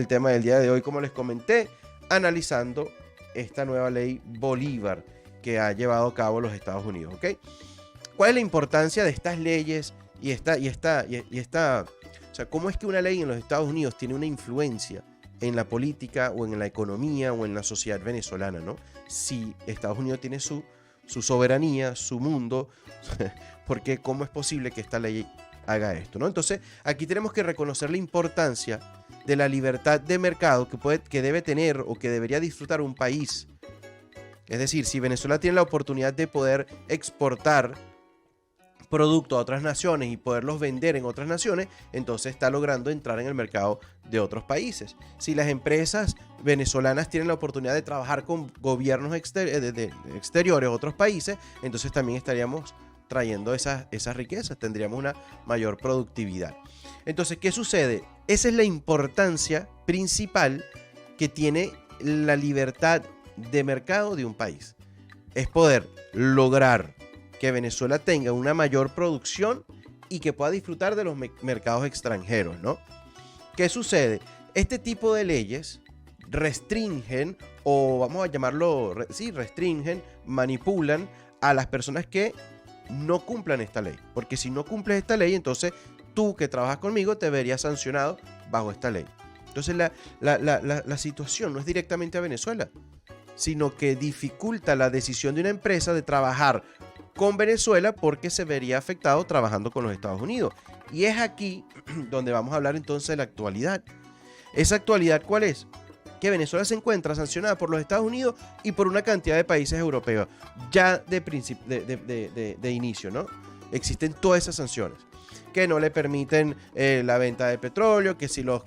el tema del día de hoy, como les comenté, analizando esta nueva ley Bolívar que ha llevado a cabo los Estados Unidos, ¿ok? ¿Cuál es la importancia de estas leyes y o sea, cómo es que una ley en los Estados Unidos tiene una influencia en la política o en la economía o en la sociedad venezolana, ¿no? Si Estados Unidos tiene su soberanía, su mundo, porque ¿cómo es posible que esta ley haga esto, ¿no? Entonces, aquí tenemos que reconocer la importancia de la libertad de mercado que debe tener o que debería disfrutar un país. Es decir, si Venezuela tiene la oportunidad de poder exportar productos a otras naciones y poderlos vender en otras naciones, entonces está logrando entrar en el mercado de otros países. Si las empresas venezolanas tienen la oportunidad de trabajar con gobiernos exteriores, otros países, entonces también estaríamos trayendo esas riquezas, tendríamos una mayor productividad. Entonces, ¿qué sucede? Esa es la importancia principal que tiene la libertad de mercado de un país. Es poder lograr que Venezuela tenga una mayor producción y que pueda disfrutar de los mercados extranjeros, ¿no? ¿Qué sucede? Este tipo de leyes restringen, o vamos a llamarlo, restringen, manipulan a las personas que no cumplan esta ley. Porque si no cumples esta ley, entonces tú que trabajas conmigo te verías sancionado bajo esta ley. Entonces la situación no es directamente a Venezuela, sino que dificulta la decisión de una empresa de trabajar con Venezuela porque se vería afectado trabajando con los Estados Unidos. Y es aquí donde vamos a hablar entonces de la actualidad. ¿Esa actualidad cuál es? Que Venezuela se encuentra sancionada por los Estados Unidos y por una cantidad de países europeos. Ya de inicio, ¿no? Existen todas esas sanciones que no le permiten la venta de petróleo, que si los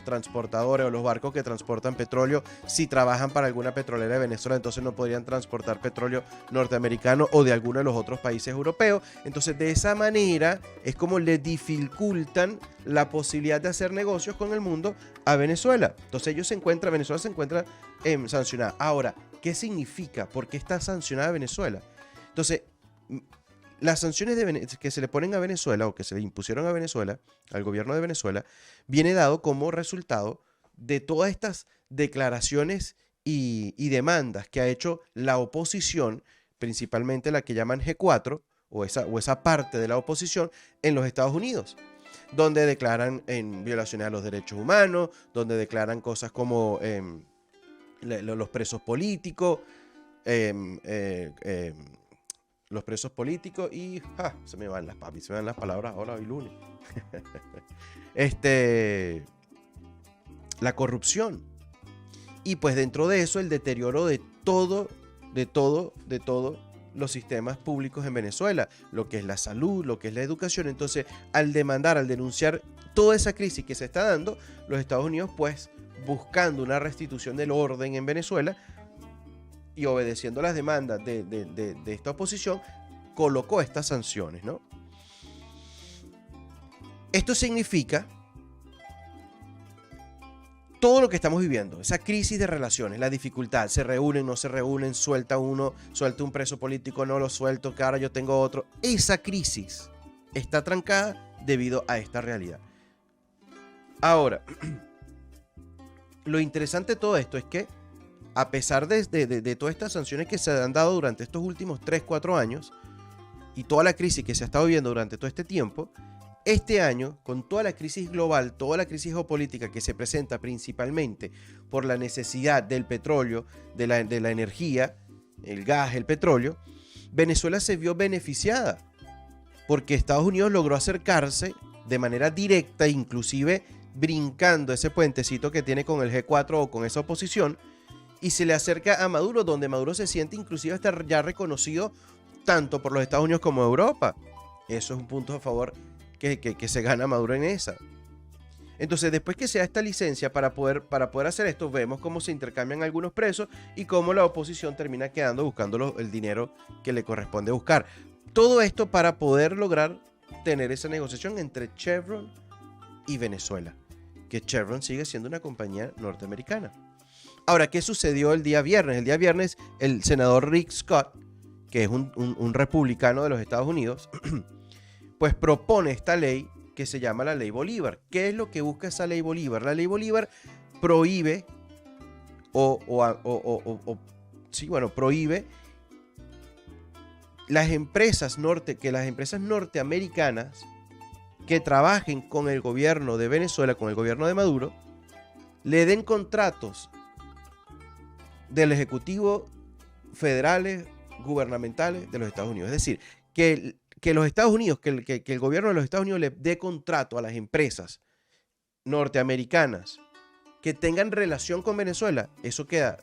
transportadores o los barcos que transportan petróleo, si trabajan para alguna petrolera de Venezuela, entonces no podrían transportar petróleo norteamericano o de alguno de los otros países europeos. Entonces, de esa manera es como le dificultan la posibilidad de hacer negocios con el mundo a Venezuela. Entonces, Venezuela se encuentra sancionada. Ahora, ¿qué significa? ¿Por qué está sancionada Venezuela? Entonces, las sanciones que se le ponen a Venezuela o que se le impusieron a Venezuela, al gobierno de Venezuela, viene dado como resultado de todas estas declaraciones y demandas que ha hecho la oposición, principalmente la que llaman G4 o esa parte de la oposición en los Estados Unidos, donde declaran en violaciones a los derechos humanos, donde declaran cosas como los presos políticos, los presos políticos y se me van las palabras ahora hoy lunes. La corrupción. Y pues dentro de eso el deterioro de todos los sistemas públicos en Venezuela, lo que es la salud, lo que es la educación. Entonces, al denunciar toda esa crisis que se está dando, los Estados Unidos, pues, buscando una restitución del orden en Venezuela, y obedeciendo las demandas de esta oposición, colocó estas sanciones, ¿no? Esto significa todo lo que estamos viviendo, esa crisis de relaciones, la dificultad, se reúnen, no se reúnen, suelta un preso político, no lo suelto, que ahora yo tengo otro. Esa crisis está trancada debido a esta realidad. Ahora, lo interesante de todo esto es que a pesar de todas estas sanciones que se han dado durante estos últimos 3-4 años y toda la crisis que se ha estado viviendo durante todo este tiempo, este año, con toda la crisis global, toda la crisis geopolítica que se presenta principalmente por la necesidad del petróleo, de la energía, el gas, el petróleo, Venezuela se vio beneficiada porque Estados Unidos logró acercarse de manera directa, inclusive brincando ese puentecito que tiene con el G4 o con esa oposición, y se le acerca a Maduro, donde Maduro se siente inclusive hasta ya reconocido tanto por los Estados Unidos como Europa. Eso es un punto a favor que se gana Maduro en esa. Entonces, después que se da esta licencia para poder hacer esto, vemos cómo se intercambian algunos presos y cómo la oposición termina quedando buscando el dinero que le corresponde buscar. Todo esto para poder lograr tener esa negociación entre Chevron y Venezuela, que Chevron sigue siendo una compañía norteamericana. Ahora, ¿qué sucedió el día viernes? El día viernes, el senador Rick Scott, que es un republicano de los Estados Unidos, pues propone esta ley que se llama la Ley Bolívar. ¿Qué es lo que busca esa Ley Bolívar? La Ley Bolívar prohíbe prohíbe que las empresas norteamericanas que trabajen con el gobierno de Venezuela, con el gobierno de Maduro, le den contratos del Ejecutivo federales, gubernamentales de los Estados Unidos. Es decir, que los Estados Unidos, que el gobierno de los Estados Unidos le dé contrato a las empresas norteamericanas que tengan relación con Venezuela, eso queda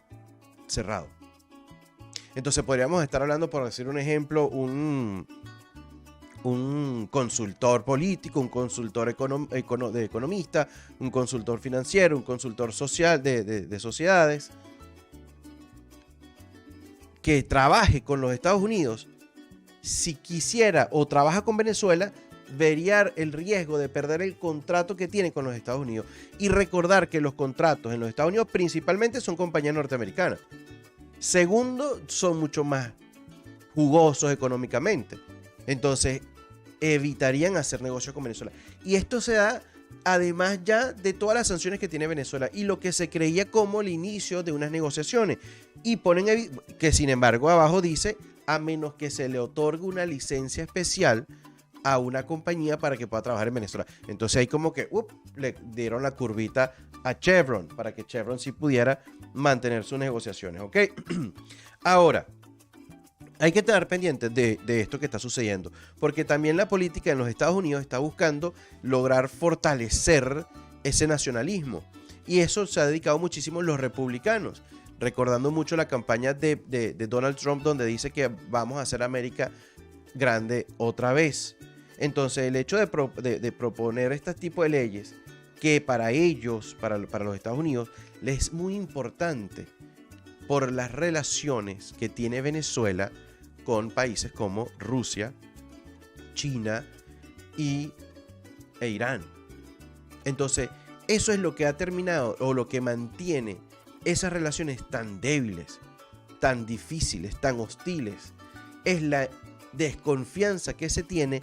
cerrado. Entonces podríamos estar hablando, por decir un ejemplo, un consultor político, un consultor economista, un consultor financiero, un consultor social de sociedades, que trabaje con los Estados Unidos, si quisiera o trabaja con Venezuela, vería el riesgo de perder el contrato que tiene con los Estados Unidos. Y recordar que los contratos en los Estados Unidos principalmente son compañías norteamericanas. Segundo, son mucho más jugosos económicamente. Entonces, evitarían hacer negocios con Venezuela. Y esto se da además ya de todas las sanciones que tiene Venezuela y lo que se creía como el inicio de unas negociaciones. Y ponen que, sin embargo, abajo dice, a menos que se le otorgue una licencia especial a una compañía para que pueda trabajar en Venezuela. Entonces ahí como que le dieron la curvita a Chevron para que Chevron sí pudiera mantener sus negociaciones, ¿ok? Ahora, hay que estar pendientes de esto que está sucediendo, porque también la política en los Estados Unidos está buscando lograr fortalecer ese nacionalismo. Y eso se ha dedicado muchísimo los republicanos, recordando mucho la campaña de Donald Trump, donde dice que vamos a hacer América grande otra vez. Entonces, el hecho de proponer este tipo de leyes, que para ellos, para los Estados Unidos, les es muy importante por las relaciones que tiene Venezuela con países como Rusia, China e Irán. Entonces, eso es lo que ha terminado o lo que mantiene esas relaciones tan débiles, tan difíciles, tan hostiles. Es la desconfianza que se tiene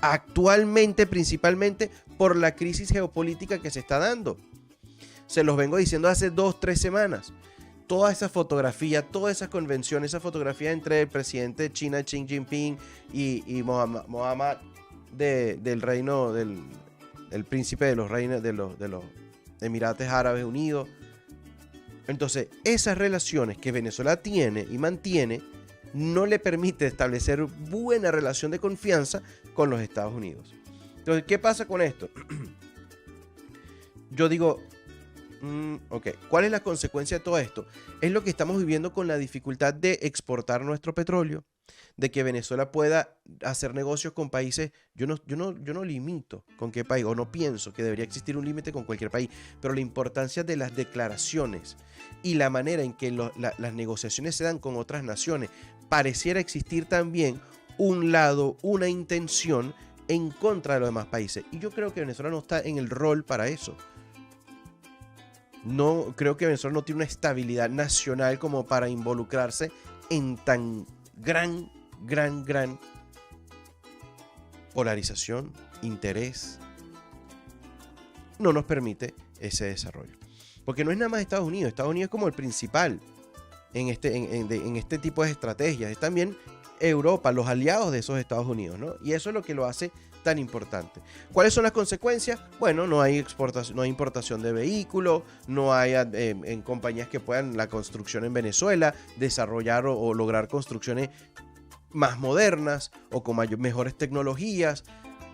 actualmente, principalmente por la crisis geopolítica que se está dando. Se los vengo diciendo hace 2-3 semanas. Toda esa fotografía, todas esas convenciones, esa fotografía entre el presidente de China, Xi Jinping, y Mohammed del reino, el príncipe de los reinos de los Emiratos Árabes Unidos. Entonces, esas relaciones que Venezuela tiene y mantiene no le permite establecer buena relación de confianza con los Estados Unidos. Entonces, ¿qué pasa con esto? Yo digo, ¿cuál es la consecuencia de todo esto? Es lo que estamos viviendo con la dificultad de exportar nuestro petróleo, de que Venezuela pueda hacer negocios con países. Yo no limito con qué país, o no pienso que debería existir un límite con cualquier país, pero la importancia de las declaraciones y la manera en que las negociaciones se dan con otras naciones, pareciera existir también un lado, una intención en contra de los demás países. Y yo creo que Venezuela no está en el rol para eso. No creo que Venezuela no tiene una estabilidad nacional como para involucrarse en tan gran polarización, interés. No nos permite ese desarrollo. Porque no es nada más Estados Unidos. Estados Unidos es como el principal en este tipo de estrategias. Es también Europa, los aliados de esos Estados Unidos, ¿no? Y eso es lo que lo hace tan importante. ¿Cuáles son las consecuencias? Bueno, no hay exportación, no hay importación de vehículos, no hay en compañías que puedan la construcción en Venezuela, desarrollar o lograr construcciones más modernas o con mejores tecnologías.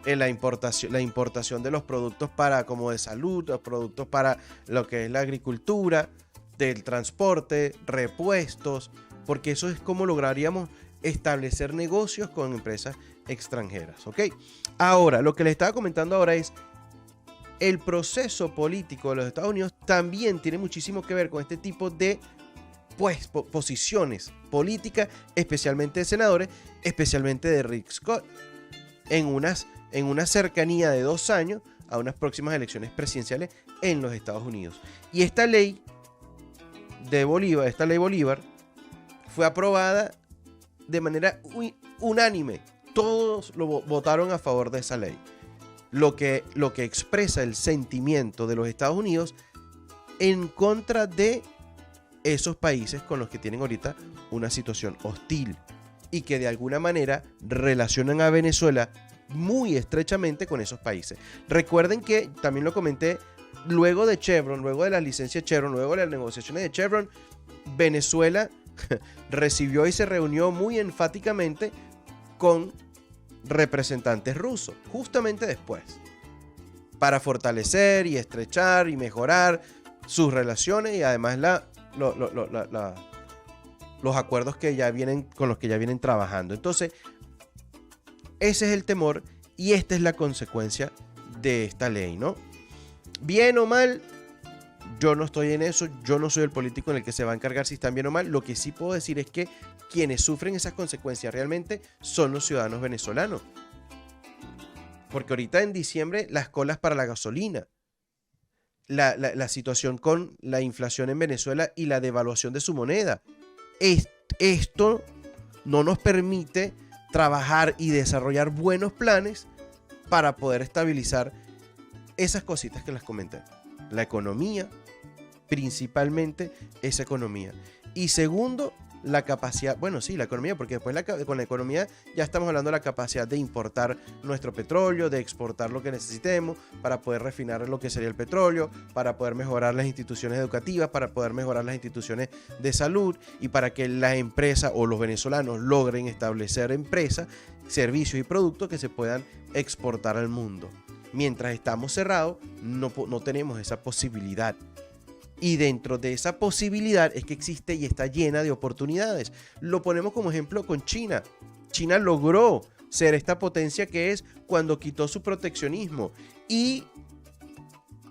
La importación de los productos como de salud, los productos para lo que es la agricultura, del transporte, repuestos, porque eso es como lograríamos establecer negocios con empresas extranjeras, ¿ok? Ahora, lo que les estaba comentando ahora es el proceso político de los Estados Unidos también tiene muchísimo que ver con este tipo de posiciones políticas, especialmente de senadores, especialmente de Rick Scott, en una cercanía de 2 años a unas próximas elecciones presidenciales en los Estados Unidos. Y esta ley Bolívar, fue aprobada de manera unánime. Todos votaron a favor de esa ley. Lo que expresa el sentimiento de los Estados Unidos en contra de esos países con los que tienen ahorita una situación hostil y que de alguna manera relacionan a Venezuela muy estrechamente con esos países. Recuerden que, también lo comenté, luego de Chevron, luego de la licencia Chevron, luego de las negociaciones de Chevron, Venezuela recibió y se reunió muy enfáticamente con representantes rusos, justamente después, para fortalecer y estrechar y mejorar sus relaciones y además los acuerdos que ya vienen, con los que ya vienen trabajando. Entonces, ese es el temor y esta es la consecuencia de esta ley, ¿no? Bien o mal, yo no estoy en eso, yo no soy el político en el que se va a encargar si están bien o mal. Lo que sí puedo decir es que quienes sufren esas consecuencias realmente son los ciudadanos venezolanos. Porque ahorita en diciembre las colas para la gasolina, la situación con la inflación en Venezuela y la devaluación de su moneda, esto no nos permite trabajar y desarrollar buenos planes para poder estabilizar esas cositas que les comenté. La economía, principalmente esa economía. Y segundo, la capacidad, bueno, sí, la economía, porque después con la economía ya estamos hablando de la capacidad de importar nuestro petróleo, de exportar lo que necesitemos para poder refinar lo que sería el petróleo, para poder mejorar las instituciones educativas, para poder mejorar las instituciones de salud y para que las empresas o los venezolanos logren establecer empresas, servicios y productos que se puedan exportar al mundo. Mientras estamos cerrados, no tenemos esa posibilidad. Y dentro de esa posibilidad es que existe y está llena de oportunidades. Lo ponemos como ejemplo con China. China logró ser esta potencia que es cuando quitó su proteccionismo. Y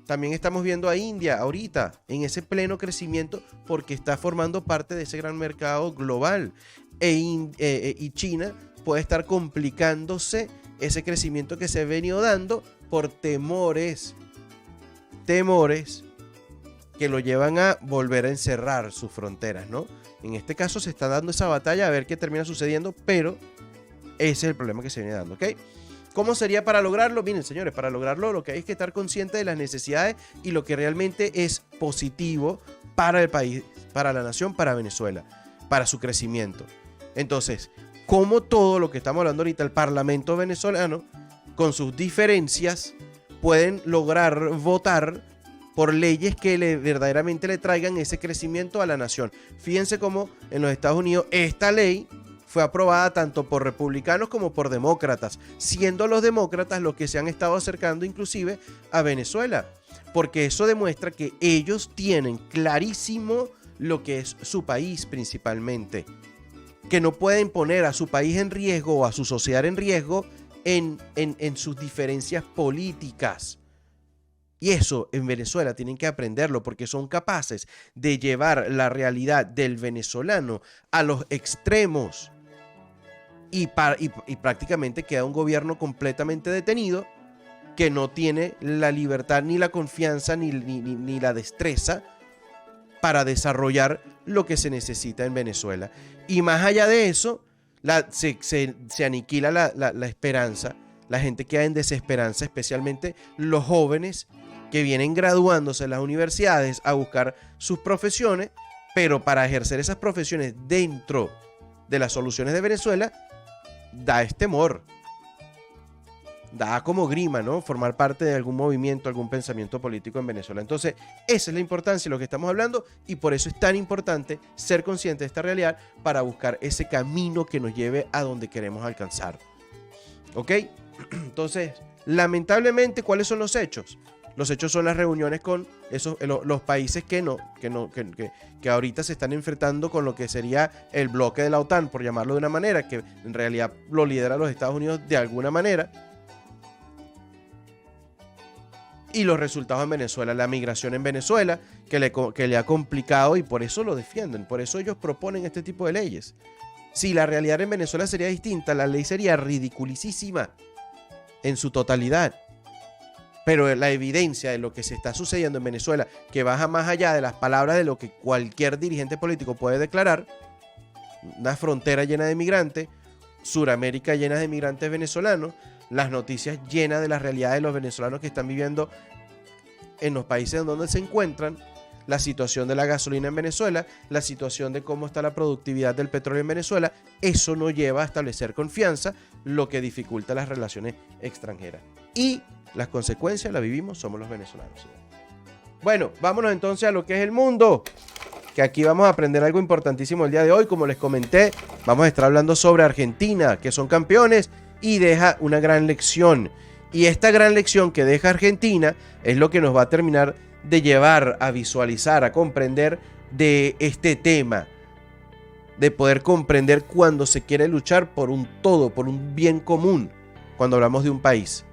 también estamos viendo a India ahorita en ese pleno crecimiento porque está formando parte de ese gran mercado global. Y China puede estar complicándose ese crecimiento que se ha venido dando por temores que lo llevan a volver a encerrar sus fronteras, ¿no? En este caso se está dando esa batalla a ver qué termina sucediendo, pero ese es el problema que se viene dando, ¿ok? ¿Cómo sería para lograrlo? Miren, señores, para lograrlo lo que hay es que estar consciente de las necesidades y lo que realmente es positivo para el país, para la nación, para Venezuela, para su crecimiento. Entonces, como todo lo que estamos hablando ahorita, el Parlamento venezolano, con sus diferencias, pueden lograr votar por leyes que verdaderamente le traigan ese crecimiento a la nación. Fíjense cómo en los Estados Unidos esta ley fue aprobada tanto por republicanos como por demócratas, siendo los demócratas los que se han estado acercando inclusive a Venezuela, porque eso demuestra que ellos tienen clarísimo lo que es su país principalmente, que no pueden poner a su país en riesgo o a su sociedad en riesgo en sus diferencias políticas. Y eso en Venezuela tienen que aprenderlo porque son capaces de llevar la realidad del venezolano a los extremos y prácticamente queda un gobierno completamente detenido que no tiene la libertad ni la confianza ni la destreza para desarrollar lo que se necesita en Venezuela. Y más allá de eso, se aniquila la esperanza, la gente queda en desesperanza, especialmente los jóvenes que vienen graduándose en las universidades a buscar sus profesiones, pero para ejercer esas profesiones dentro de las soluciones de Venezuela, da este temor, da como grima, ¿no? Formar parte de algún movimiento, algún pensamiento político en Venezuela. Entonces, esa es la importancia de lo que estamos hablando y por eso es tan importante ser consciente de esta realidad para buscar ese camino que nos lleve a donde queremos alcanzar. ¿Ok? Entonces, lamentablemente, ¿cuáles son los hechos? Los hechos son las reuniones con los países que ahorita se están enfrentando con lo que sería el bloque de la OTAN, por llamarlo de una manera, que en realidad lo lidera los Estados Unidos de alguna manera. Y los resultados en Venezuela, la migración en Venezuela, que le ha complicado y por eso lo defienden, por eso ellos proponen este tipo de leyes. Si la realidad en Venezuela sería distinta, la ley sería ridiculicísima en su totalidad. Pero la evidencia de lo que se está sucediendo en Venezuela, que baja más allá de las palabras de lo que cualquier dirigente político puede declarar, una frontera llena de migrantes, Suramérica llena de migrantes venezolanos, las noticias llenas de las realidades de los venezolanos que están viviendo en los países donde se encuentran, la situación de la gasolina en Venezuela, la situación de cómo está la productividad del petróleo en Venezuela. Eso no lleva a establecer confianza, lo que dificulta las relaciones extranjeras. Y las consecuencias las vivimos, somos los venezolanos. Bueno, vámonos entonces a lo que es el mundo, que aquí vamos a aprender algo importantísimo el día de hoy. Como les comenté, vamos a estar hablando sobre Argentina, que son campeones, y deja una gran lección. Y esta gran lección que deja Argentina es lo que nos va a terminar de llevar a visualizar, a comprender de este tema, de poder comprender cuando se quiere luchar por un todo, por un bien común, cuando hablamos de un país.